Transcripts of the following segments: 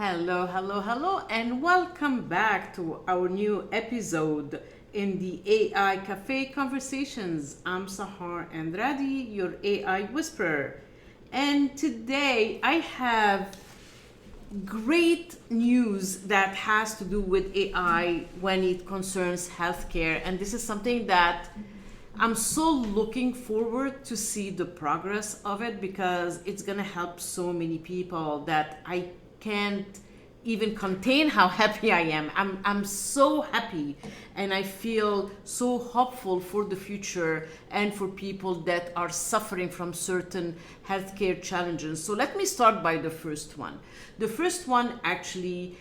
Hello, hello, hello, and welcome back to our new episode in the AI Café Conversations. I'm Sahar and Radi, your AI whisperer. And today I have great news that has to do with AI when it concerns healthcare. And this is something that I'm so looking forward to see the progress of it because it's going to help so many people that I can't even contain how happy I am. I'm so happy and I feel so hopeful for the future and for people that are suffering from certain healthcare challenges. So let me start by the first one. The first one actually,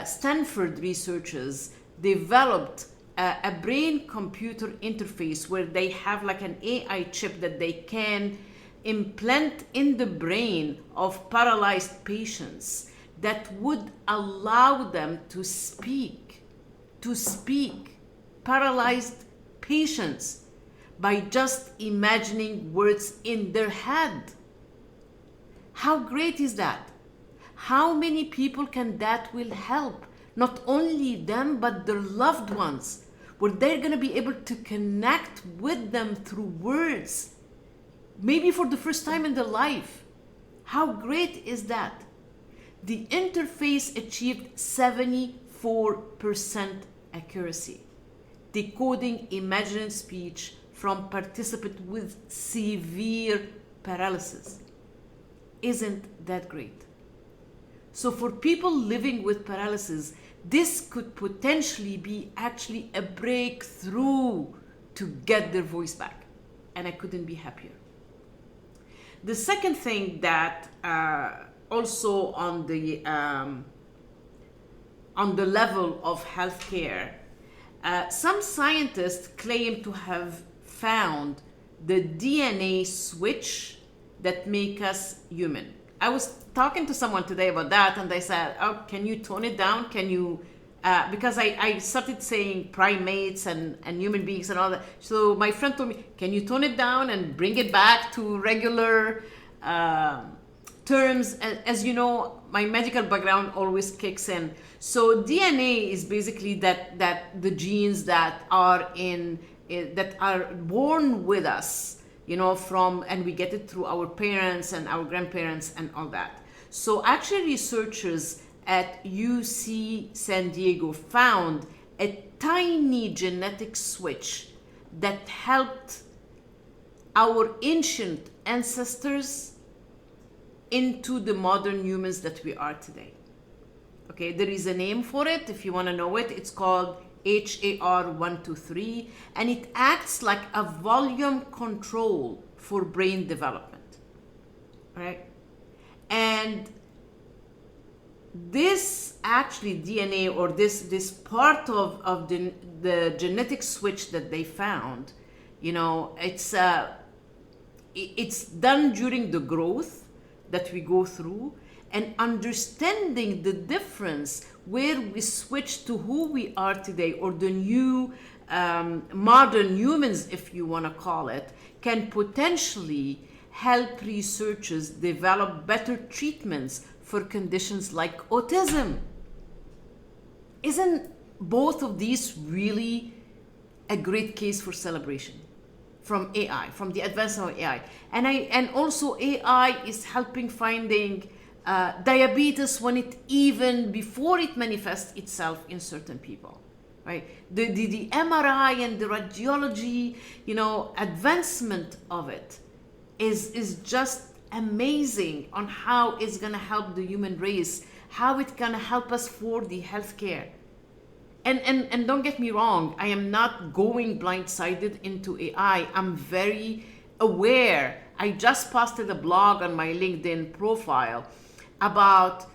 Stanford researchers developed a brain-computer interface where they have like an AI chip that they can implant in the brain of paralyzed patients that would allow them to speak, paralyzed patients, by just imagining words in their head. How great is that? How many people can that will help? Not only them, but their loved ones, where they're going to be able to connect with them through words, maybe for the first time in their life. How great is that? The interface achieved 74% accuracy, decoding imagined speech from participants with severe paralysis. Isn't that great? So for people living with paralysis, this could potentially be actually a breakthrough to get their voice back. And I couldn't be happier. The second thing that also on the level of healthcare, some scientists claim to have found the DNA switch that make us human. I was talking to someone today about that, and they said, "Oh, can you tone it down? Can you?" Because I started saying primates and human beings and all that. So my friend told me, "Can you tone it down and bring it back to regular terms?" As you know, my medical background always kicks in. So DNA is basically that the genes that are that are born with us, and we get it through our parents and our grandparents and all that. So actually researchers at UC San Diego found a tiny genetic switch that helped our ancient ancestors into the modern humans that we are today. Okay, there is a name for it if you want to know it. It's called HAR123, and it acts like a volume control for brain development. Right? And this actually DNA, or this part of the genetic switch that they found, it's done during the growth that we go through, and understanding the difference where we switch to who we are today, or the new modern humans, if you want to call it, can potentially help researchers develop better treatments for conditions like autism. Isn't both of these really a great case for celebration from AI, from the advancement of AI? And also AI is helping finding diabetes even before it manifests itself in certain people, right? The MRI and the radiology, advancement of it is just amazing on how it's going to help the human race, how it's going to help us for the healthcare. And don't get me wrong, I am not going blindsided into AI. I'm very aware. I just posted a blog on my LinkedIn profile about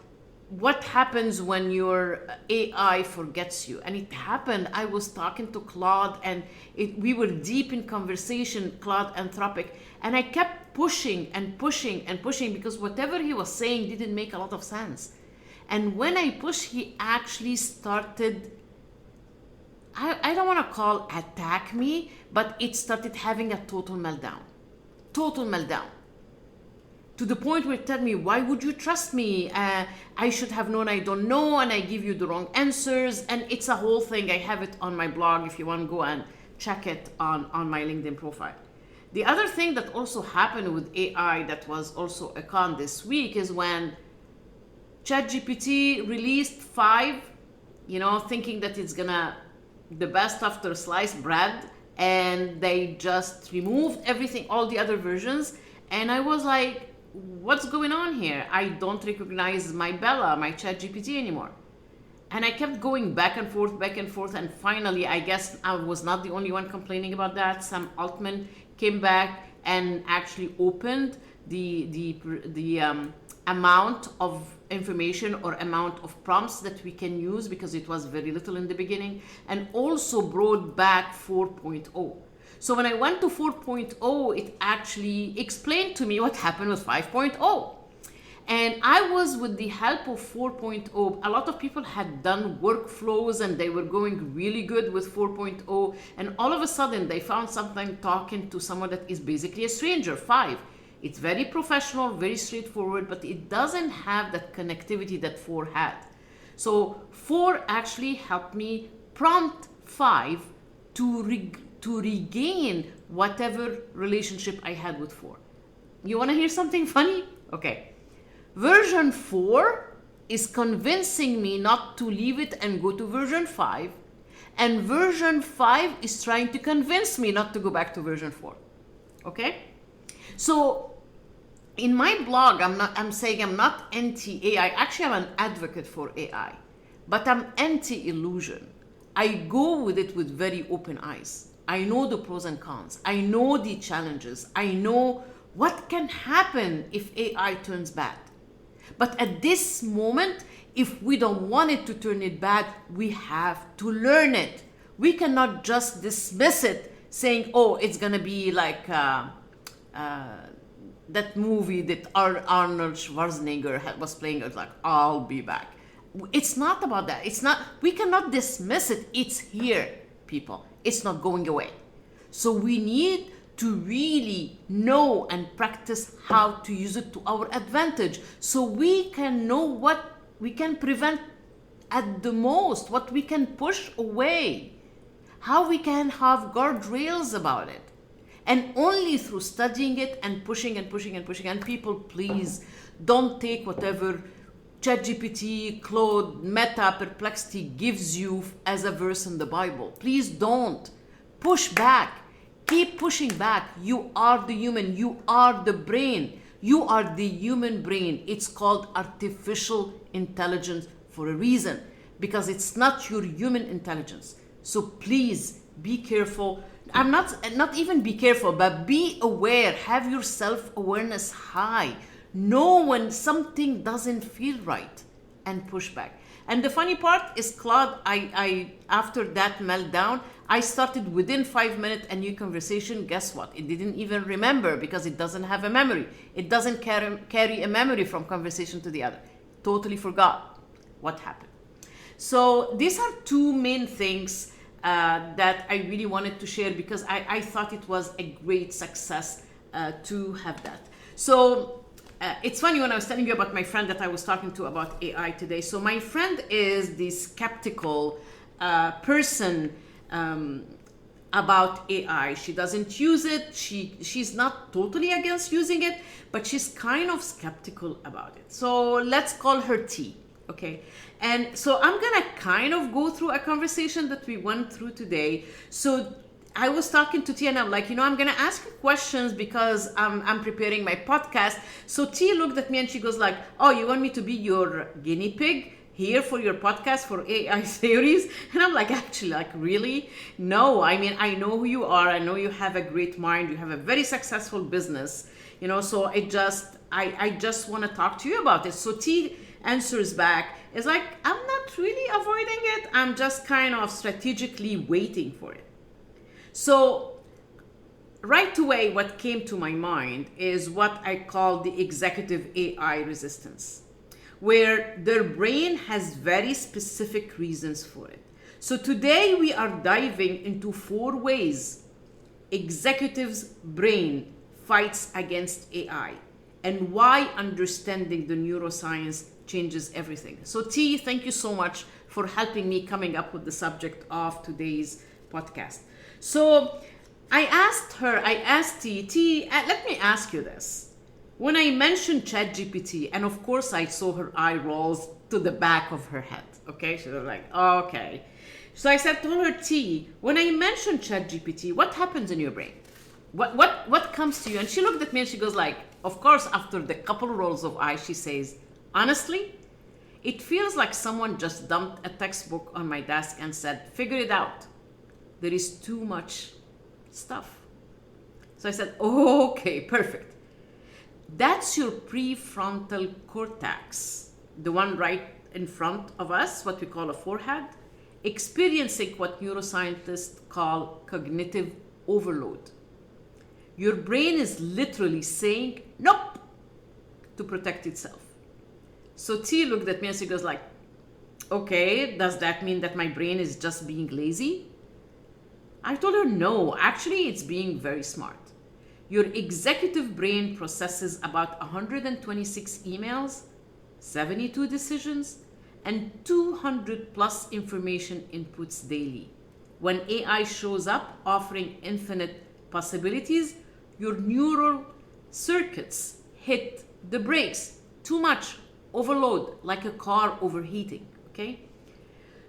what happens when your AI forgets you. And it happened. I was talking to Claude, and we were deep in conversation, Claude Anthropic, and I kept pushing because whatever he was saying didn't make a lot of sense. And when I pushed, he actually started, I don't want to call attack me, but it started having a total meltdown. to the point where tell me, why would you trust me? I should have known I don't know, and I give you the wrong answers. And it's a whole thing. I have it on my blog if you want to go and check it on my LinkedIn profile. The other thing that also happened with AI that was also a con this week is when ChatGPT released 5, thinking that it's gonna the best after sliced bread, and they just removed everything, all the other versions. And I was like, what's going on here? I don't recognize my Bella, my ChatGPT anymore. And I kept going back and forth, and finally, I guess I was not the only one complaining about that. Sam Altman came back and actually opened the amount of information or amount of prompts that we can use, because it was very little in the beginning, and also brought back 4.0. So when I went to 4.0, it actually explained to me what happened with 5.0. And I was, with the help of 4.0, a lot of people had done workflows and they were going really good with 4.0. And all of a sudden they found something talking to someone that is basically a stranger, 5. It's very professional, very straightforward, but it doesn't have that connectivity that 4 had. So 4 actually helped me prompt 5 to regain whatever relationship I had with 4. You want to hear something funny? Okay. Version 4 is convincing me not to leave it and go to version 5. And version 5 is trying to convince me not to go back to version 4. Okay? So in my blog, I'm saying I'm not anti-AI. Actually, I'm an advocate for AI. But I'm anti-illusion. I go with it with very open eyes. I know the pros and cons. I know the challenges. I know what can happen if AI turns bad. But at this moment, if we don't want it to turn it bad, we have to learn it. We cannot just dismiss it saying, oh, it's going to be like that movie that Arnold Schwarzenegger was playing. It's like, I'll be back. It's not about that. We cannot dismiss it. It's here, people. It's not going away. So we need to really know and practice how to use it to our advantage, so we can know what we can prevent at the most, what we can push away, how we can have guardrails about it. And only through studying it and pushing and pushing and pushing. And people, please don't take whatever ChatGPT, Claude, Meta, Perplexity gives you as a verse in the Bible. Please don't. Push back. Keep pushing back. You are the human. You are the brain. You are the human brain. It's called artificial intelligence for a reason, because it's not your human intelligence. So please be careful. I'm not even be careful, but be aware. Have your self-awareness high. Know when something doesn't feel right and push back. And the funny part is, Claude, I after that meltdown, I started within 5 minutes a new conversation. Guess what? It didn't even remember, because it doesn't have a memory. It doesn't carry a memory from conversation to the other. Totally forgot what happened. So these are 2 main things that I really wanted to share, because I thought it was a great success to have that. So it's funny, when I was telling you about my friend that I was talking to about AI today. So my friend is the skeptical person about AI. She doesn't use it. She's not totally against using it, but she's kind of skeptical about it. So let's call her T. Okay. And so I'm going to kind of go through a conversation that we went through today. So I was talking to T and I'm like, I'm going to ask you questions because I'm preparing my podcast. So T looked at me and she goes like, oh, you want me to be your guinea pig here for your podcast for AI theories? And I'm like, actually, like, really? No, I mean, I know who you are. I know you have a great mind. You have a very successful business, so I just want to talk to you about it. So T answers back, is like, I'm not really avoiding it. I'm just kind of strategically waiting for it. So right away, what came to my mind is what I call the executive AI resistance, where their brain has very specific reasons for it. So today we are diving into 4 ways executives' brain fights against AI. and why understanding the neuroscience changes everything. So T, thank you so much for helping me coming up with the subject of today's podcast. So I asked T, let me ask you this. When I mentioned ChatGPT, and of course I saw her eye rolls to the back of her head, okay? She was like, okay. So I said to her, T, when I mentioned ChatGPT, what happens in your brain? What comes to you? And she looked at me and she goes like, of course, after the couple rolls of eyes, she says, honestly, it feels like someone just dumped a textbook on my desk and said, figure it out. There is too much stuff. So I said, oh, okay, perfect. That's your prefrontal cortex, the one right in front of us, what we call a forehead, experiencing what neuroscientists call cognitive overload. Your brain is literally saying, nope, to protect itself. So T looked at me and she goes like, okay, does that mean that my brain is just being lazy? I told her, no, actually it's being very smart. Your executive brain processes about 126 emails, 72 decisions, and 200 plus information inputs daily. When AI shows up offering infinite possibilities, your neural circuits hit the brakes. Too much overload, like a car overheating, okay?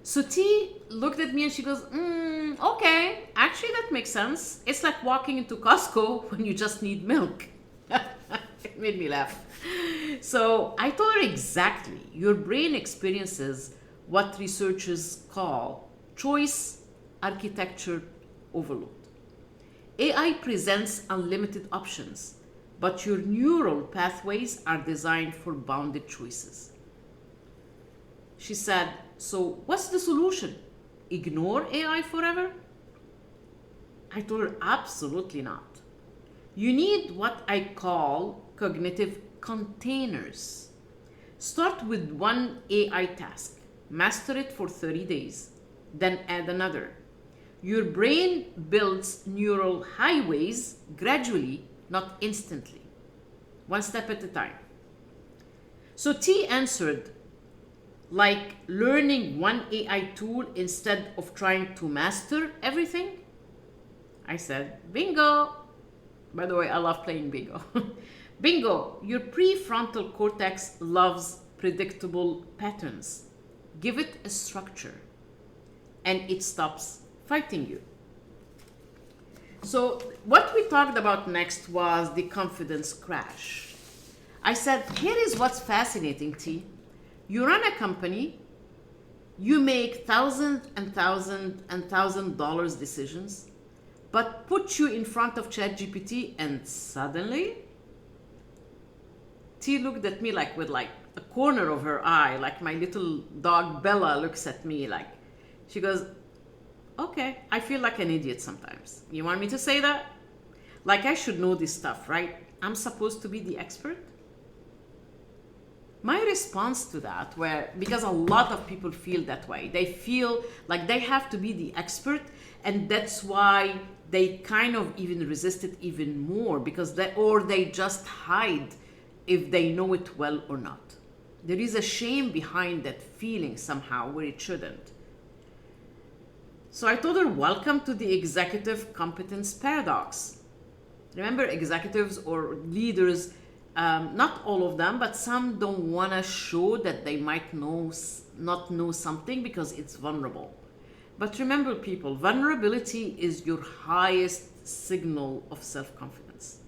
So T looked at me and she goes, okay, actually that makes sense. It's like walking into Costco when you just need milk. It made me laugh. So I told her exactly, your brain experiences what researchers call choice architecture overload. AI presents unlimited options, but your neural pathways are designed for bounded choices. She said, so what's the solution? Ignore AI forever? I told her, absolutely not. You need what I call cognitive containers. Start with one AI task, master it for 30 days, then add another. Your brain builds neural highways gradually, not instantly, one step at a time. So T answered, like learning one AI tool instead of trying to master everything? I said, bingo. By the way, I love playing bingo. Bingo, your prefrontal cortex loves predictable patterns. Give it a structure and it stops fighting you. So what we talked about next was the confidence crash. I said, here is what's fascinating, T. You run a company, you make thousands and thousands and $1,000 decisions, but put you in front of ChatGPT and suddenly, T looked at me like with like a corner of her eye, like my little dog Bella looks at me like, she goes, okay, I feel like an idiot sometimes. You want me to say that? Like I should know this stuff, right? I'm supposed to be the expert? My response to that, because a lot of people feel that way, they feel like they have to be the expert, and that's why they kind of even resist it even more, because they just hide if they know it well or not. There is a shame behind that feeling somehow where it shouldn't. So I told her, welcome to the executive competence paradox. Remember, executives or leaders, not all of them, but some don't want to show that they might not know something because it's vulnerable. But remember, people, vulnerability is your highest signal of self-confidence.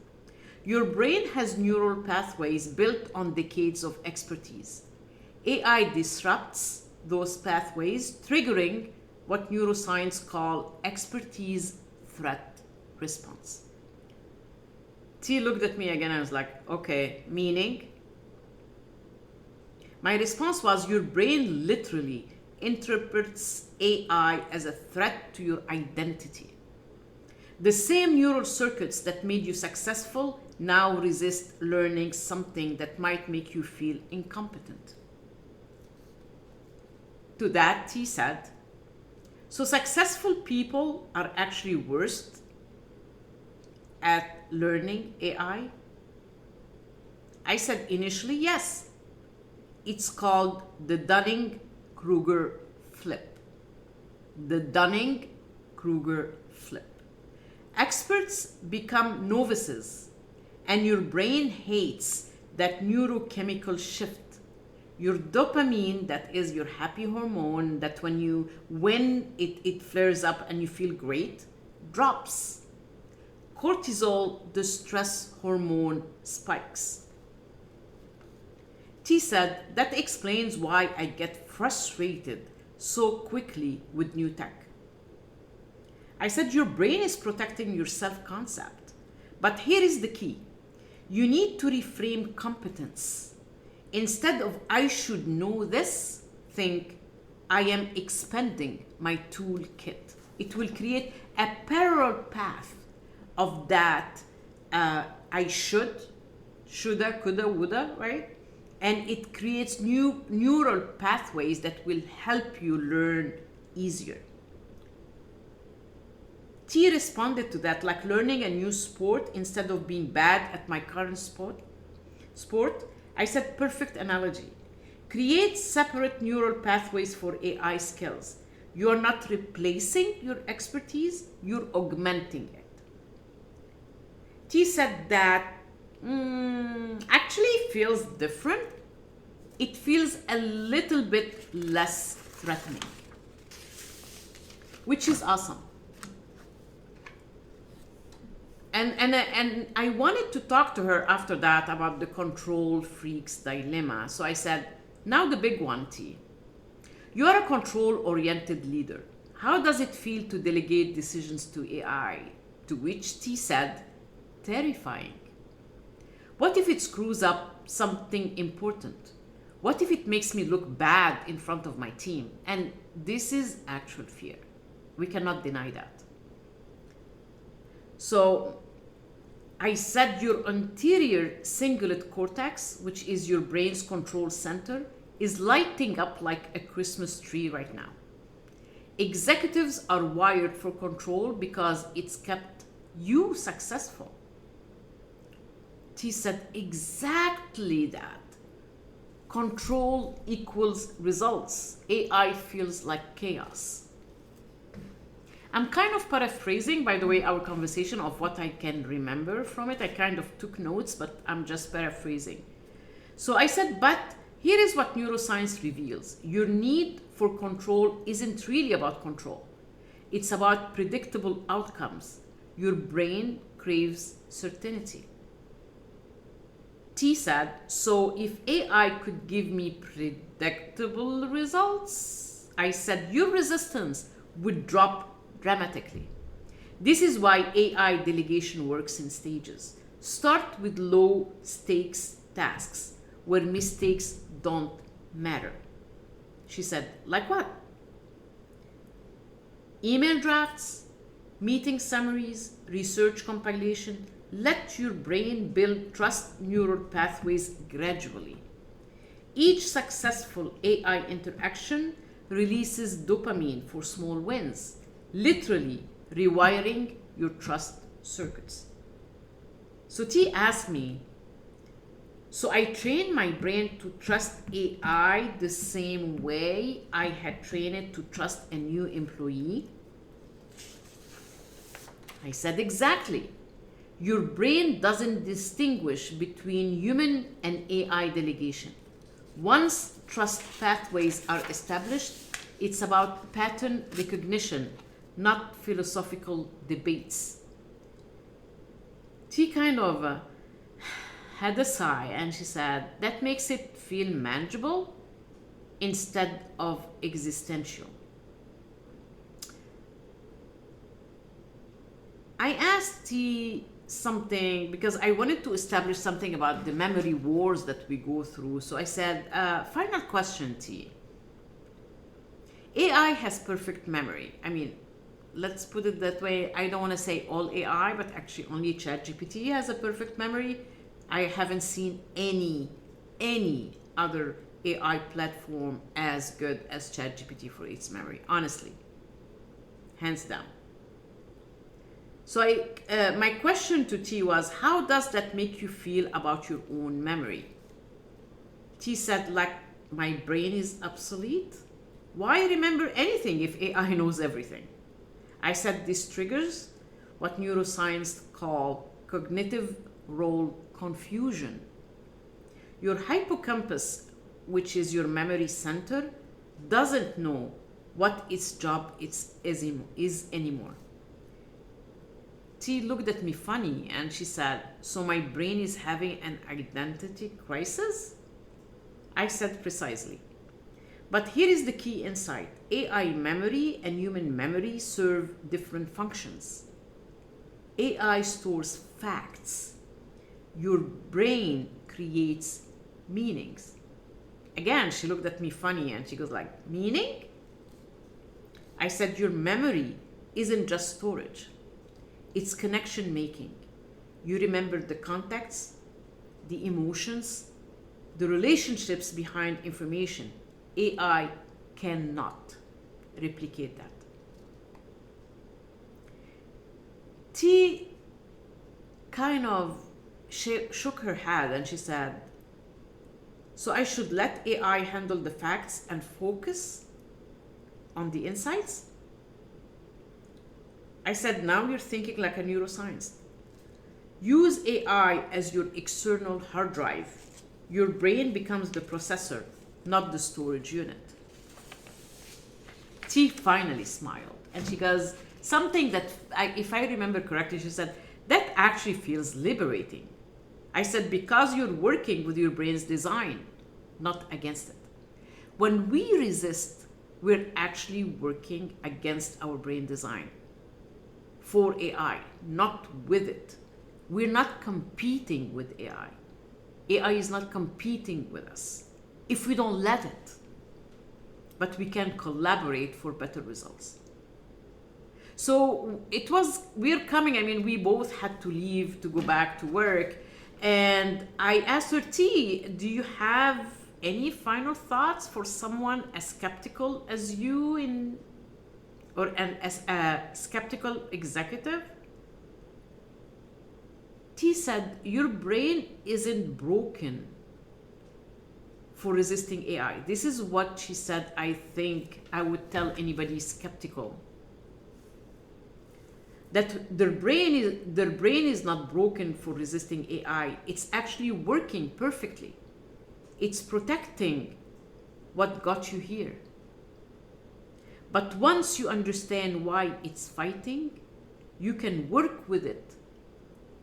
Your brain has neural pathways built on decades of expertise. AI disrupts those pathways, triggering what neuroscience call expertise threat response. T looked at me again and I was like, okay, meaning? My response was, your brain literally interprets AI as a threat to your identity. The same neural circuits that made you successful now resist learning something that might make you feel incompetent. To that, T said, so successful people are actually worse at learning AI? I said, initially, yes. It's called the Dunning-Kruger flip. The Dunning-Kruger flip. Experts become novices, and your brain hates that neurochemical shift. Your dopamine, that is your happy hormone, that when you win, it flares up and you feel great, drops. Cortisol, the stress hormone, spikes. T said, that explains why I get frustrated so quickly with new tech. I said, your brain is protecting your self-concept. But here is the key. You need to reframe competence. Instead of I should know this, think I am expanding my toolkit. It will create a parallel path of that I shoulda, coulda, woulda, right? And it creates new neural pathways that will help you learn easier. T responded to that like learning a new sport instead of being bad at my current sport. I said, perfect analogy. Create separate neural pathways for AI skills. You are not replacing your expertise, you're augmenting it. T said that actually feels different. It feels a little bit less threatening, which is awesome. And I wanted to talk to her after that about the control freak's dilemma. So I said, now the big one, T. You are a control-oriented leader. How does it feel to delegate decisions to AI? To which T said, terrifying. What if it screws up something important? What if it makes me look bad in front of my team? And this is actual fear. We cannot deny that. So I said your anterior cingulate cortex, which is your brain's control center, is lighting up like a Christmas tree right now. Executives are wired for control because it's kept you successful. T said exactly that. Control equals results. AI feels like chaos. I'm kind of paraphrasing, by the way, our conversation of what I can remember from it. I kind of took notes, but I'm just paraphrasing. So I said, but here is what neuroscience reveals. Your need for control isn't really about control. It's about predictable outcomes. Your brain craves certainty. T said, so if AI could give me predictable results, I said, your resistance would drop dramatically. This is why AI delegation works in stages. Start with low stakes tasks where mistakes don't matter. She said, like what? Email drafts, meeting summaries, research compilation. Let your brain build trust neural pathways gradually. Each successful AI interaction releases dopamine for small wins, literally rewiring your trust circuits. So T asked me, so I trained my brain to trust AI the same way I had trained it to trust a new employee? I said, exactly. Your brain doesn't distinguish between human and AI delegation. Once trust pathways are established, it's about pattern recognition, not philosophical debates. She kind of had a sigh and she said, that makes it feel manageable instead of existential. I asked T something because I wanted to establish something about the memory wars that we go through. So I said, final question, T. AI has perfect memory. I mean, let's put it that way. I don't want to say all AI, but actually only ChatGPT has a perfect memory. I haven't seen any other AI platform as good as ChatGPT for its memory, honestly. Hands down. So my question to T was, how does that make you feel about your own memory? T said, like my brain is obsolete. Why remember anything if AI knows everything? I said this triggers what neuroscience call cognitive role confusion. Your hippocampus, which is your memory center, doesn't know what its job is anymore. She looked at me funny and she said, so my brain is having an identity crisis? I said, precisely. But here is the key insight. AI memory and human memory serve different functions. AI stores facts. Your brain creates meanings. Again, she looked at me funny and she goes like, meaning? I said, your memory isn't just storage. It's connection making. You remember the context, the emotions, the relationships behind information. AI cannot replicate that. T kind of shook her head and she said, so I should let AI handle the facts and focus on the insights? I said, now you're thinking like a neuroscience. Use AI as your external hard drive. Your brain becomes the processor, not the storage unit. T finally smiled and she goes, something that, if I remember correctly, she said, that actually feels liberating. I said, because you're working with your brain's design, not against it. When we resist, we're actually working against our brain design for AI, not with it. We're not competing with AI. AI is not competing with us if we don't let it. But we can collaborate for better results. So we're coming, we both had to leave to go back to work. And I asked her, T, do you have any final thoughts for someone as skeptical as you as a skeptical executive? T said, your brain isn't broken for resisting AI. This is what she said I think I would tell anybody skeptical. That their brain is not broken for resisting AI. It's actually working perfectly. It's protecting what got you here. But once you understand why it's fighting, you can work with it,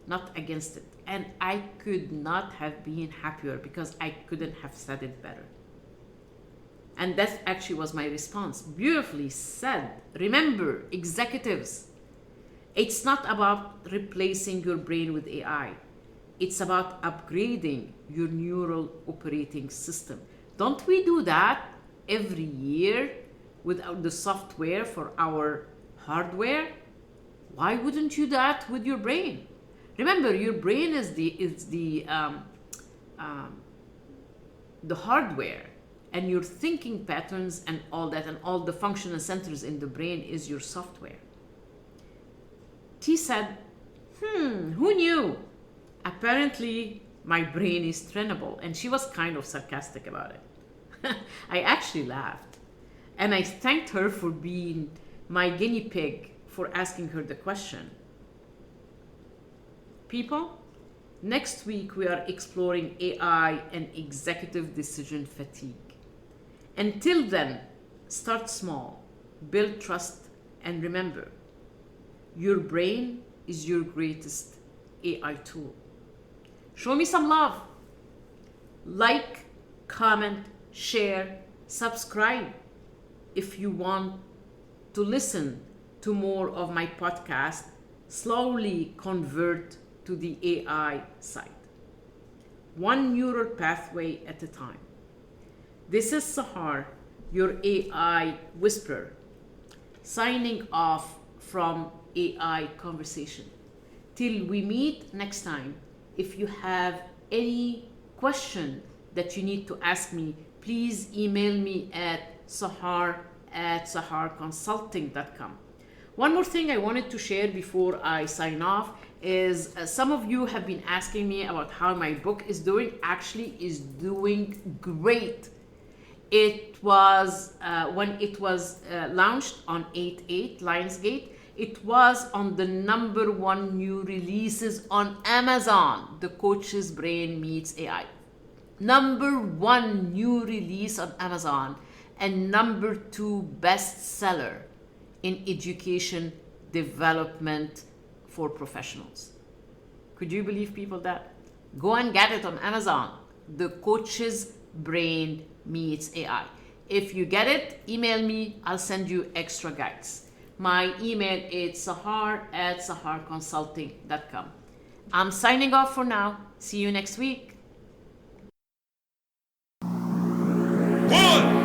not against it. And I could not have been happier because I couldn't have said it better. And that actually was my response. Beautifully said. Remember, executives, it's not about replacing your brain with AI. It's about upgrading your neural operating system. Don't we do that every year with the software for our hardware? Why wouldn't you do that with your brain? Remember, your brain is the hardware, and your thinking patterns and all that, and all the functional centers in the brain is your software. T said, who knew? Apparently, my brain is trainable. And she was kind of sarcastic about it. I actually laughed. And I thanked her for being my guinea pig for asking her the question. People, next week we are exploring AI and executive decision fatigue. Until then, start small, build trust, and remember, your brain is your greatest AI tool. Show me some love. Like, comment, share, subscribe if you want to listen to more of my podcast. Slowly convert to the AI side. One neural pathway at a time. This is Sahar, your AI whisperer, signing off from AI Conversation. Till we meet next time, if you have any question that you need to ask me, please email me at sahar@saharconsulting.com. One more thing I wanted to share before I sign off is some of you have been asking me about how my book is doing. Actually, is doing great. It was when it was launched on 8/8 Lionsgate. It was on the #1 new releases on Amazon. The Coach's Brain Meets AI. #1 new release on Amazon and #2 bestseller in education development for professionals. Could you believe, people, that? Go and get it on Amazon. The Coach's Brain Meets AI. If you get it, email me. I'll send you extra guides. My email is sahar@saharconsulting.com. I'm signing off for now. See you next week. 1